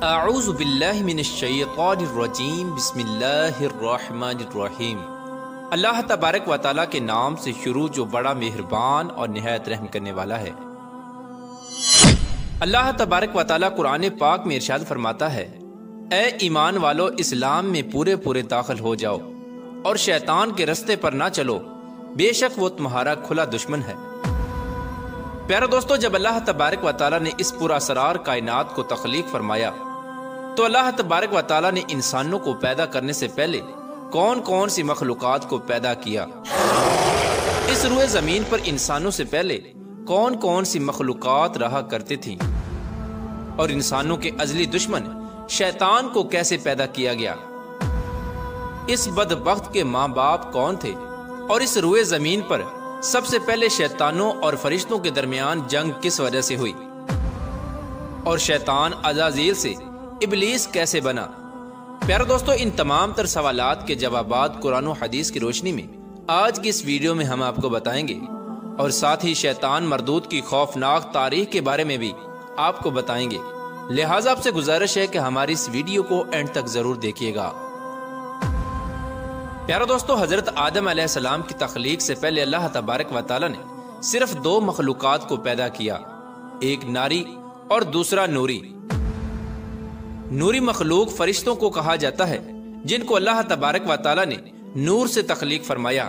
اعوذ باللہ من الشیطان الرجیم بسم اللہ الرحمن الرحیم۔ اللہ تبارک و تعالیٰ کے نام سے شروع جو بڑا مہربان اور نہایت رحم کرنے والا ہے۔ اللہ تبارک و تعالیٰ قرآن پاک میں ارشاد فرماتا ہے، اے ایمان والو اسلام میں پورے داخل ہو جاؤ اور شیطان کے رستے پر نہ چلو، بے شک وہ تمہارا کھلا دشمن ہے۔ پیارے دوستو، جب اللہ تبارک و تعالیٰ نے اس پراسرار کائنات کو تخلیق فرمایا تو اللہ تبارک و تعالیٰ نے انسانوں کو پیدا کرنے سے پہلے کون کون سی مخلوقات کو پیدا کیا؟ اس روئے زمین پر انسانوں سے پہلے کون کون سی مخلوقات رہا کرتی تھیں؟ اور انسانوں کے ازلی دشمن شیطان کو کیسے پیدا کیا گیا؟ اس بدبخت کے ماں باپ کون تھے؟ اور اس روئے زمین پر سب سے پہلے شیطانوں اور فرشتوں کے درمیان جنگ کس وجہ سے ہوئی؟ اور شیطان عزازیل سے ابلیس کیسے بنا؟ پیارے دوستو، ان تمام تر سوالات کے جوابات قرآن و حدیث کی روشنی میں آج کی اس ویڈیو میں ہم آپ کو بتائیں گے، اور ساتھ ہی شیطان مردود کی خوفناک تاریخ کے بارے میں بھی آپ کو بتائیں گے۔ لہٰذا آپ سے گزارش ہے کہ ہماری اس ویڈیو کو اینڈ تک ضرور دیکھیے گا۔ پیارے دوستو، حضرت آدم علیہ السلام کی تخلیق سے پہلے اللہ تبارک و تعالیٰ نے صرف دو مخلوقات کو پیدا کیا، ایک ناری اور دوسرا نوری۔ نوری مخلوق فرشتوں کو کہا جاتا ہے، جن کو اللہ تبارک و تعالیٰ نے نور سے تخلیق فرمایا۔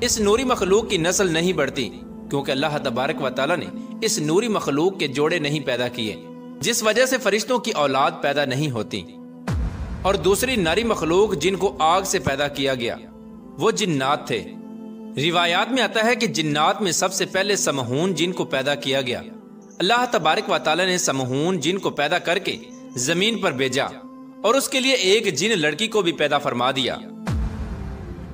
اس نوری مخلوق کی نسل نہیں بڑھتی کیونکہ اللہ تبارک و تعالیٰ نے اس نوری مخلوق کے جوڑے نہیں پیدا کیے، جس وجہ سے فرشتوں کی اولاد پیدا نہیں ہوتی۔ اور دوسری ناری مخلوق جن کو آگ سے پیدا کیا گیا وہ جنات تھے۔ روایات میں آتا ہے کہ جنات میں سب سے پہلے سمہون جن کو پیدا کیا گیا۔ اللہ تبارک و تعالیٰ نے سمہون جن کو پیدا کر کے زمین پر بھیجا اور اس کے لیے ایک جن لڑکی کو بھی پیدا فرما دیا۔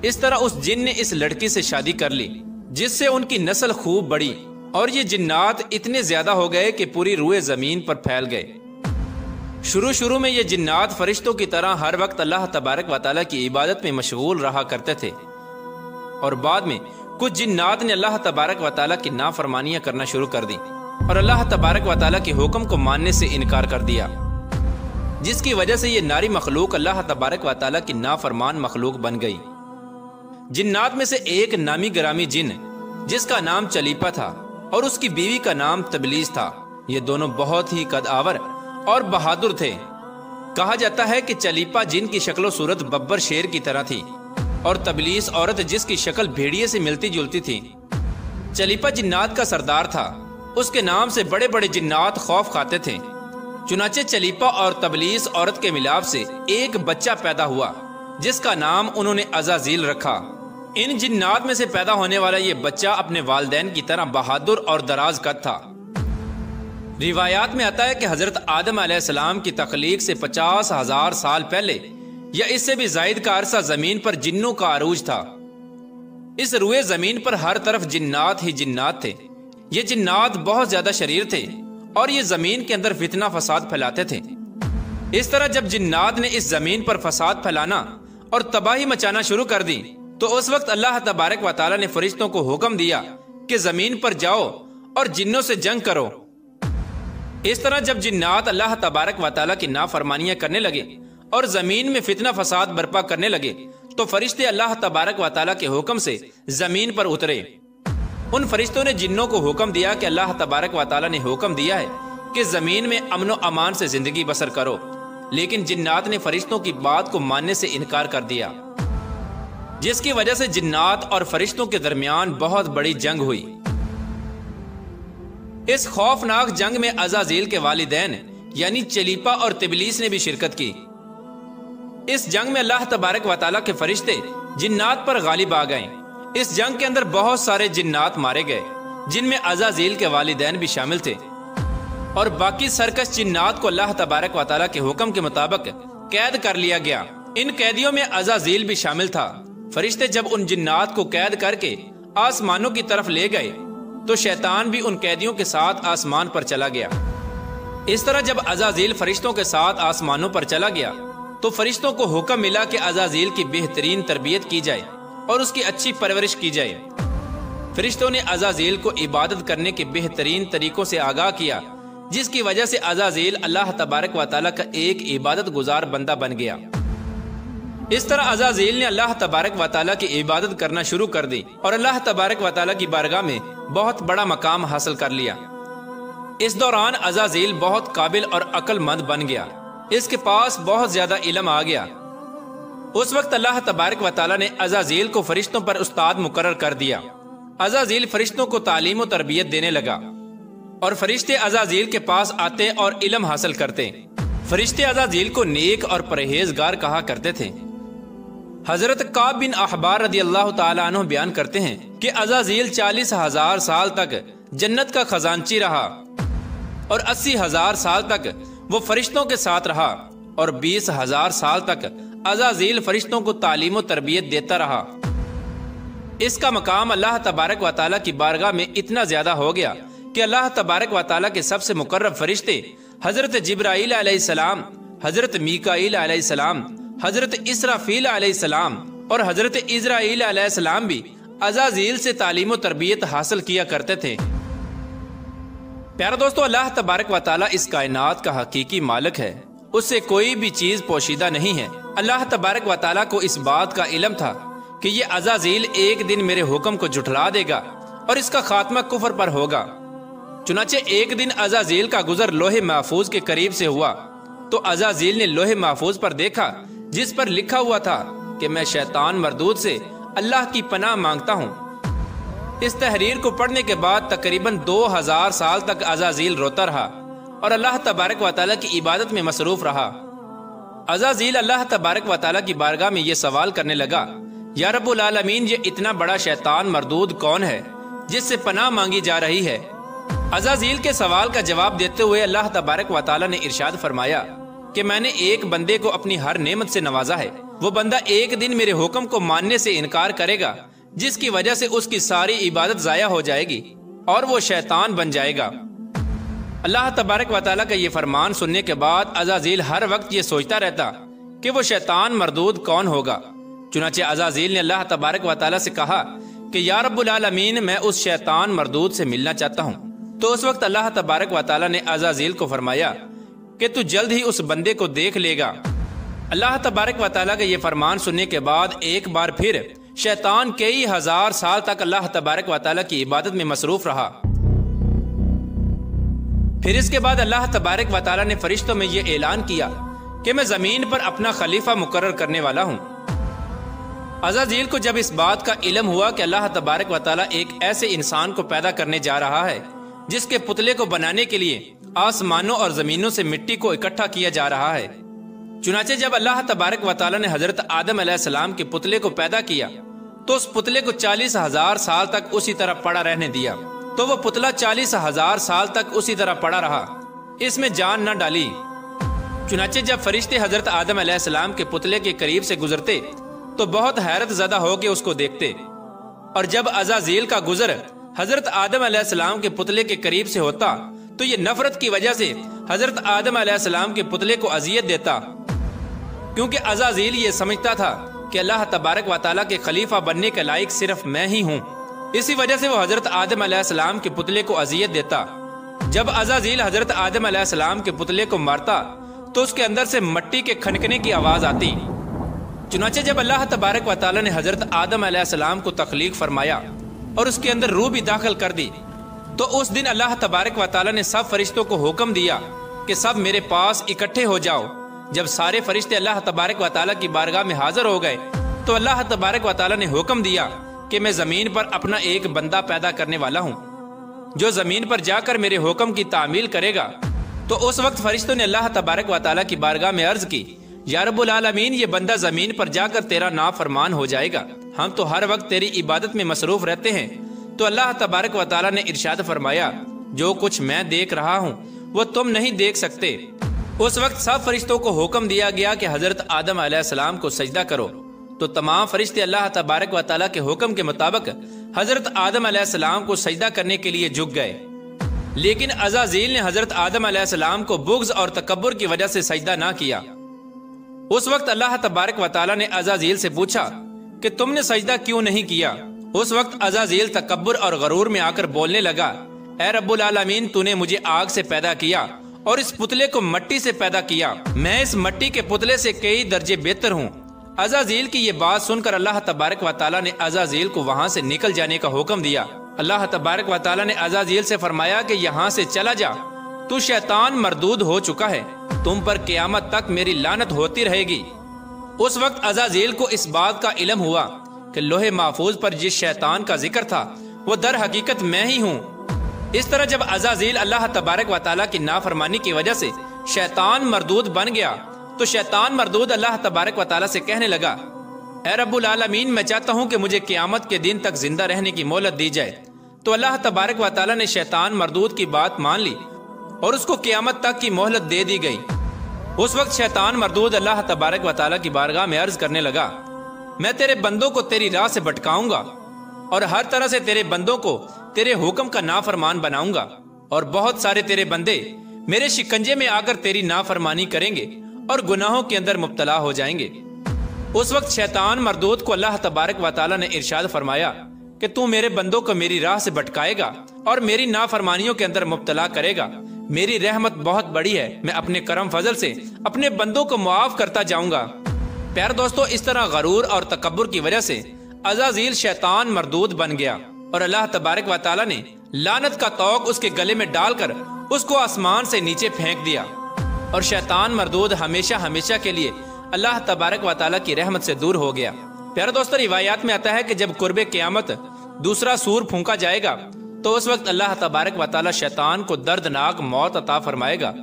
اس طرح اس جن نے اس لڑکی سے شادی کر لی، جس سے ان کی نسل خوب بڑھی، اور یہ جنات اتنے زیادہ ہو گئے کہ پوری روئے زمین پر پھیل گئے۔ شروع میں یہ جنات فرشتوں کی طرح ہر وقت اللہ تبارک و تعالیٰ کی عبادت میں مشغول رہا کرتے تھے، اور بعد میں کچھ جنات نے اللہ تبارک و تعالیٰ کی نافرمانیاں کرنا شروع کر دی اور اللہ تبارک و تعالیٰ کے حکم کو ماننے سے انکار کر دیا، جس کی وجہ سے یہ ناری مخلوق اللہ تبارک و تعالیٰ کی نافرمان مخلوق بن گئی۔ جنات میں سے ایک نامی گرامی جن جس کا نام چلیپا تھا اور اس کی بیوی کا نام تبلیس تھا، یہ دونوں بہت ہی قد آور اور بہادر تھے۔ کہا جاتا ہے کہ چلیپا جن کی شکل و صورت ببر شیر کی طرح تھی اور تبلیس عورت جس کی شکل بھیڑیے سے ملتی جلتی تھی۔ چلیپا جنات کا سردار تھا، اس کے نام سے بڑے بڑے جنات خوف کھاتے تھے۔ چنانچہ چلیپا اور تبلیس عورت کے ملاپ سے ایک بچہ پیدا ہوا جس کا نام انہوں نے عزازیل رکھا۔ ان جنات میں سے پیدا ہونے والا یہ بچہ اپنے والدین کی طرح بہادر اور دراز قد تھا۔ روایات میں آتا ہے کہ حضرت آدم علیہ السلام کی تخلیق سے 50,000 سال پہلے یا اس سے بھی زائد کا عرصہ زمین پر جنوں کا عروج تھا۔ اس روئے زمین پر ہر طرف جنات ہی جنات تھے۔ یہ جنات بہت زیادہ شریر تھے اور یہ زمین کے اندر فتنہ فساد پھیلاتے تھے۔ اس طرح جب جنات نے اس زمین پر فساد پھیلانا اور تباہی مچانا شروع کر دی تو اس وقت اللہ تبارک و تعالیٰ نے فرشتوں کو حکم دیا کہ زمین پر جاؤ اور جنوں سے جنگ کرو۔ اس طرح جب جنات اللہ تبارک و تعالیٰ کی نافرمانیاں کرنے لگے اور زمین میں فتنہ فساد برپا کرنے لگے تو فرشتے اللہ تبارک و تعالیٰ کے حکم سے زمین پر اترے۔ ان فرشتوں نے جنوں کو حکم دیا کہ اللہ تبارک و تعالیٰ نے حکم دیا ہے کہ زمین میں امن و امان سے زندگی بسر کرو، لیکن جنات نے فرشتوں کی بات کو ماننے سے انکار کر دیا، جس کی وجہ سے جنات اور فرشتوں کے درمیان بہت بڑی جنگ ہوئی۔ اس خوفناک جنگ میں عزازیل کے والدین یعنی چلیپا اور تبلیس نے بھی شرکت کی۔ اس جنگ میں اللہ تبارک و تعالیٰ کے فرشتے جنات پر غالب آ گئے۔ اس جنگ کے اندر بہت سارے جنات مارے گئے، جن میں عزازیل کے والدین بھی شامل تھے، اور باقی سرکش جنات کو اللہ تبارک و تعالیٰ کے حکم کے مطابق قید کر لیا گیا۔ ان قیدیوں میں عزازیل بھی شامل تھا۔ فرشتے جب ان جنات کو قید کر کے آسمانوں کی طرف لے گئے تو شیطان بھی ان قیدیوں کے ساتھ آسمان پر چلا گیا۔ اس طرح جب عزازیل فرشتوں کے ساتھ آسمانوں پر چلا گیا تو فرشتوں کو حکم ملا کہ عزازیل کی بہترین تربیت کی جائے اور اس کی اچھی پرورش کی جائے۔ فرشتوں نے عزازیل کو عبادت کرنے کے بہترین طریقوں سے آگاہ کیا، جس کی وجہ سے عزازیل اللہ تبارک و تعالیٰ کا ایک عبادت گزار بندہ بن گیا۔ اس طرح عزازیل نے اللہ تبارک و تعالیٰ کی عبادت کرنا شروع کر دی اور اللہ تبارک و تعالیٰ کی بارگاہ میں بہت بڑا مقام حاصل کر لیا۔ اس دوران عزازیل بہت قابل اور عقل مند بن گیا، اس کے پاس بہت زیادہ علم آ گیا۔ اس وقت اللہ تبارک و تعالیٰ نے عزازیل کو فرشتوں پر استاد مقرر کر دیا۔ عزازیل فرشتوں کو تعلیم و تربیت دینے لگا اور فرشتے عزازیل کے پاس آتے اور علم حاصل کرتے۔ فرشتے عزازیل کو نیک اور پرہیزگار کہا کرتے تھے۔ حضرت کعب بن احبار رضی اللہ تعالیٰ عنہ بیان کرتے ہیں کہ عزازیل 40,000 سال تک جنت کا خزانچی رہا اور 80,000 سال تک وہ فرشتوں کے ساتھ رہا اور 20,000 سال تک عزازیل فرشتوں کو تعلیم و تربیت دیتا رہا۔ اس کا مقام اللہ تبارک و تعالیٰ کی بارگاہ میں اتنا زیادہ ہو گیا کہ اللہ تبارک و تعالیٰ کے سب سے مقرب فرشتے حضرت جبرائیل علیہ السلام، حضرت میکائیل علیہ السلام، حضرت اسرافیل علیہ السلام اور حضرت عزرائیل علیہ السلام بھی عزازیل سے تعلیم و تربیت حاصل کیا کرتے تھے۔ پیارا دوستو، اللہ تبارک و تعالیٰ اس کائنات کا حقیقی مالک ہے، اس سے کوئی بھی چیز پوشیدہ نہیں ہے۔ اللہ تبارک و تعالیٰ کو اس بات کا علم تھا کہ یہ عزازیل ایک دن میرے حکم کو جھٹلا دے گا اور اس کا خاتمہ کفر پر ہوگا۔ چنانچہ ایک دن عزازیل کا گزر لوح محفوظ کے قریب سے ہوا تو عزازیل نے لوح محفوظ پر دیکھا جس پر لکھا ہوا تھا کہ میں شیطان مردود سے اللہ کی پناہ مانگتا ہوں۔ اس تحریر کو پڑھنے کے بعد تقریباً 2000 سال تک عزازیل روتا رہا اور اللہ تبارک و تعالیٰ کی عبادت میں مصروف رہا۔ عزازیل اللہ تبارک و تعالیٰ کی بارگاہ میں یہ سوال کرنے لگا، یا رب العالمین، یہ اتنا بڑا شیطان مردود کون ہے جس سے پناہ مانگی جا رہی ہے؟ عزازیل کے سوال کا جواب دیتے ہوئے اللہ تبارک و تعالیٰ نے ارشاد فرمایا کہ میں نے ایک بندے کو اپنی ہر نعمت سے نوازا ہے، وہ بندہ ایک دن میرے حکم کو ماننے سے انکار کرے گا جس کی وجہ سے اس کی ساری عبادت ضائع ہو جائے گی اور وہ شیطان بن جائے گا۔ اللہ تبارک و تعالیٰ کا یہ فرمان سننے کے بعد عزازیل ہر وقت یہ سوچتا رہتا کہ وہ شیطان مردود کون ہوگا۔ چنانچہ عزازیل نے اللہ تبارک و تعالیٰ سے کہا کہ یا رب العالمین، میں اس شیطان مردود سے ملنا چاہتا ہوں۔ تو اس وقت اللہ تبارک و تعالیٰ نے عزازیل کو فرمایا کہ تو جلد ہی اس بندے کو دیکھ لے گا۔ اللہ تبارک و تعالیٰ کا یہ فرمان سننے کے بعد ایک بار پھر شیطان کئی ہزار سال تک اللہ تبارک و تعالیٰ کی عبادت میں مصروف رہا۔ پھر اس کے بعد اللہ تبارک و تعالیٰ نے فرشتوں میں یہ اعلان کیا کہ میں زمین پر اپنا خلیفہ مقرر کرنے والا ہوں۔ عزازیل کو جب اس بات کا علم ہوا کہ اللہ تبارک و تعالیٰ ایک ایسے انسان کو پیدا کرنے جا رہا ہے جس کے پتلے کو بنانے کے لیے آسمانوں اور زمینوں سے مٹی کو اکٹھا کیا جا رہا ہے، چنانچہ جب اللہ تبارک و تعالیٰ نے حضرت آدم علیہ السلام کے پتلے کو پیدا کیا تو اس پتلے کو 40,000 سال تک اسی طرح پڑا رہنے دیا، تو وہ پتلا 40,000 سال تک اسی طرح پڑا رہا، اس میں جان نہ ڈالی۔ چنانچہ جب فرشتے حضرت آدم علیہ السلام کے پتلے کے قریب سے گزرتے تو بہت حیرت زدہ ہو کے اس کو دیکھتے، اور جب عزازیل کا گزر حضرت آدم علیہ السلام کے پتلے کے قریب سے ہوتا تو یہ نفرت کی وجہ سے حضرت آدم علیہ السلام کے پتلے کو اذیت دیتا، کیونکہ عزازیل یہ سمجھتا تھا کہ اللہ تبارک و تعالیٰ کے خلیفہ بننے کے لائق صرف میں ہی ہوں، اسی وجہ سے وہ حضرت آدم علیہ السلام کے پتلے کو اذیت دیتا۔ جب عزازیل حضرت آدم علیہ السلام کے پتلے کو مارتا تو اس کے اندر سے مٹی کے کھنکنے کی آواز آتی۔ چنانچہ جب اللہ تبارک و تعالیٰ نے حضرت آدم علیہ السلام کو تخلیق فرمایا اور اس کے اندر روح بھی داخل کر دی تو اس دن اللہ تبارک و تعالیٰ نے سب فرشتوں کو حکم دیا کہ سب میرے پاس اکٹھے ہو جاؤ۔ جب سارے فرشتے اللہ تبارک و تعالیٰ کی بارگاہ میں حاضر ہو گئے تو اللہ تبارک و تعالیٰ نے حکم دیا کہ میں زمین پر اپنا ایک بندہ پیدا کرنے والا ہوں جو زمین پر جا کر میرے حکم کی تعمیل کرے گا۔ تو اس وقت فرشتوں نے اللہ تبارک و تعالیٰ کی بارگاہ میں عرض کی، یا رب العالمین، یہ بندہ زمین پر جا کر تیرا نافرمان ہو جائے گا، ہم تو ہر وقت تیری عبادت میں مصروف رہتے ہیں۔ تو اللہ تبارک و تعالیٰ نے ارشاد فرمایا، جو کچھ میں دیکھ رہا ہوں وہ تم نہیں دیکھ سکتے۔ اس وقت سب فرشتوں کو حکم دیا گیا کہ حضرت آدم علیہ السلام کو سجدہ کرو، تو تمام فرشتے اللہ تبارک و تعالیٰ کے حکم کے مطابق حضرت آدم علیہ السلام کو سجدہ کرنے کے لیے جھک گئے، لیکن عزازیل نے حضرت آدم علیہ السلام کو بغض اور تکبر کی وجہ سے سجدہ نہ کیا۔ اس وقت اللہ تبارک و تعالیٰ نے عزازیل سے پوچھا کہ تم نے سجدہ کیوں نہیں کیا؟ اس وقت عزازیل تکبر اور غرور میں آ کر بولنے لگا، اے رب العالمین تو نے مجھے آگ سے پیدا کیا اور اس پتلے کو مٹی سے پیدا کیا، میں اس مٹی کے پتلے سے کئی درجے بہتر ہوں۔ عزازیل کی یہ بات سن کر اللہ تبارک و تعالیٰ نے عزازیل کو وہاں سے نکل جانے کا حکم دیا۔ اللہ تبارک و تعالیٰ نے عزازیل سے فرمایا کہ یہاں سے چلا جا، تو شیطان مردود ہو چکا ہے، تم پر قیامت تک میری لعنت ہوتی رہے گی۔ اس وقت عزازیل کو اس بات کا علم ہوا کہ لوح محفوظ پر جس شیطان کا ذکر تھا وہ در حقیقت میں ہی ہوں۔ اس طرح جب عزازیل اللہ تبارک و تعالیٰ کی نافرمانی کی وجہ سے شیطان مردود بن گیا تو شیطان مردود اللہ تبارک و تعالیٰ سے کہنے لگا، اے رب العالمین میں چاہتا ہوں کہ مجھے قیامت کے دن تک زندہ رہنے کی مہلت دی جائے۔ تو اللہ تبارک و تعالیٰ نے شیطان مردود کی بات مان لی اور اس کو قیامت تک کی مہلت دے دی گئی۔ اس وقت شیطان مردود اللہ تبارک و تعالیٰ کی بارگاہ میں عرض کرنے لگا، میں تیرے بندوں کو تیری راہ سے بھٹکاؤں گا اور ہر طرح سے تیرے بندوں کو تیرے حکم کا نافرمان بناؤں گا، اور بہت سارے تیرے بندے میرے شکنجے میں آ کر تیری نافرمانی کریں گے اور گناہوں کے اندر مبتلا ہو جائیں گے۔ اس وقت شیطان مردود کو اللہ تبارک و تعالیٰ نے ارشاد فرمایا کہ تو میرے بندوں کو میری راہ سے بھٹکائے گا اور میری نافرمانیوں کے اندر مبتلا کرے گا، میری رحمت بہت بڑی ہے، میں اپنے کرم فضل سے اپنے بندوں کو معاف کرتا جاؤں گا۔ پیارے دوستو، اس طرح غرور اور تکبر کی وجہ سے عزازیل شیطان مردود بن گیا اور اللہ تبارک و تعالیٰ نے لعنت کا طوق اس کے گلے میں ڈال کر اس کو آسمان سے نیچے پھینک دیا، اور شیطان مردود ہمیشہ ہمیشہ کے لیے اللہ تبارک و تعالیٰ کی رحمت سے دور ہو گیا۔ پیارے دوستو، روایات میں آتا ہے کہ جب قرب قیامت دوسرا سور پھونکا جائے گا تو اس وقت اللہ تبارک و تعالیٰ شیطان کو دردناک موت عطا فرمائے گا،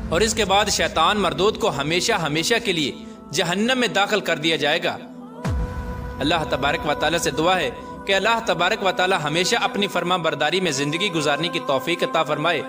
اور اس کے بعد شیطان مردود کو ہمیشہ ہمیشہ کے لیے جہنم میں داخل کر دیا جائے گا۔ اللہ تبارک و تعالیٰ سے دعا ہے کہ اللہ تبارک و تعالیٰ ہمیشہ اپنی فرما برداری میں زندگی گزارنے کی توفیق عطا فرمائے۔